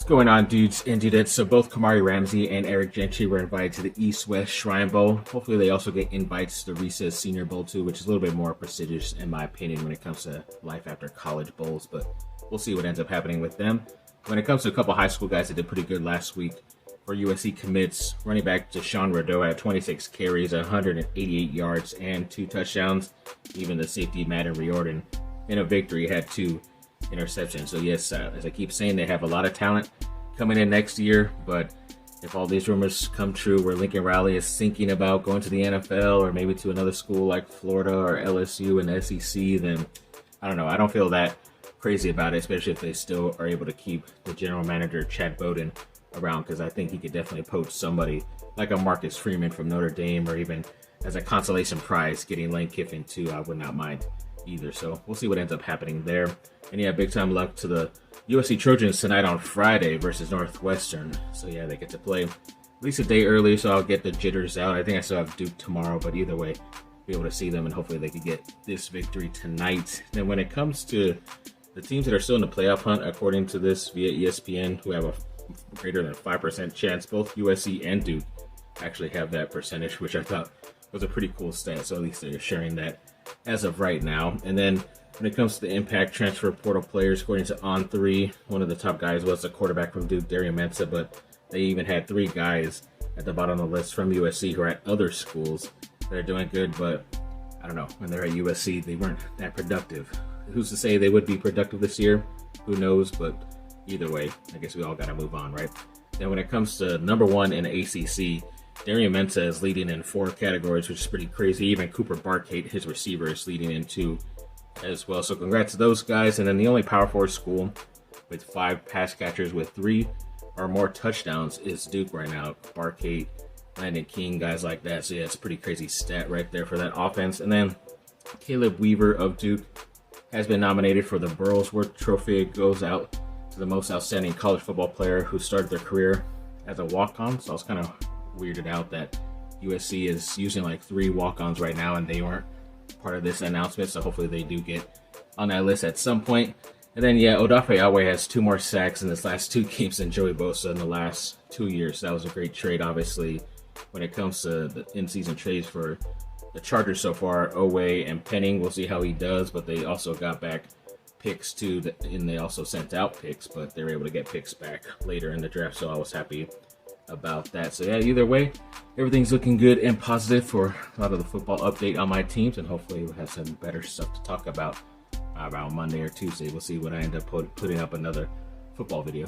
What's going on, dudes and dudettes? So both Kamari Ramsey and Eric Gentry were invited to the East-West Shrine Bowl. Hopefully they also get invites to the Recess Senior Bowl too, which is a little bit more prestigious in my opinion when it comes to life after college bowls, but we'll see what ends up happening with them. When it comes to a couple high school guys that did pretty good last week, for USC commits, running back Deshaun Rideau had 26 carries, 188 yards, and 2 touchdowns. Even the safety Madden Riordan in a victory had 2 interceptions. So yes, as I keep saying, they have a lot of talent coming in next year, but if all these rumors come true where Lincoln Riley is thinking about going to the NFL or maybe to another school like Florida or LSU and the SEC, then I don't know. I don't feel that crazy about it, especially if they still are able to keep the general manager Chad Bowden around, because I think he could definitely poach somebody like a Marcus Freeman from Notre Dame, or even as a consolation prize getting Lane Kiffin too. I would not mind either. So we'll see what ends up happening there. And yeah, big time luck to the USC Trojans tonight on Friday versus Northwestern. So yeah, they get to play at least a day early, so I'll get the jitters out. I think I still have Duke tomorrow, but either way, be able to see them, and hopefully they could get this victory tonight. Then when it comes to the teams that are still in the playoff hunt, according to this via ESPN, who have a greater than 5% chance, both USC and Duke actually have that percentage, which I thought was a pretty cool stat. So at least they're sharing that as of right now. And then when it comes to the impact transfer portal players, according to On3, one of the top guys was the quarterback from Duke, Darian Mensah, but they even had 3 guys at the bottom of the list from USC who are at other schools that are doing good, but I don't know, when they're at USC, they weren't that productive. Who's to say they would be productive this year? Who knows? But either way, I guess we all got to move on, right? Then when it comes to number 1 in the ACC, Darian Mensah is leading in 4 categories, which is pretty crazy. Even Cooper Barkate, his receiver, is leading in 2 as well. So congrats to those guys. And then the only Power 4 school with 5 pass catchers with 3 or more touchdowns is Duke right now. Barkate, Landon King, guys like that. So yeah, it's a pretty crazy stat right there for that offense. And then Caleb Weaver of Duke has been nominated for the Burlsworth Trophy. It goes out to the most outstanding college football player who started their career as a walk-on. So I was kind of weirded out that USC is using like 3 walk-ons right now and they weren't part of this announcement. So hopefully they do get on that list at some point. And then yeah, Odafe Awe has 2 more sacks in his last 2 games than Joey Bosa in the last 2 years. So that was a great trade, obviously, when it comes to the in-season trades for the Chargers so far. Owe and Penning, we'll see how he does, but they also got back picks too, and they also sent out picks, but they were able to get picks back later in the draft, so I was happy about that. So yeah, either way, everything's looking good and positive for a lot of the football update on my teams, and hopefully we'll have some better stuff to talk about around Monday or Tuesday. We'll see when I end up putting up another football video.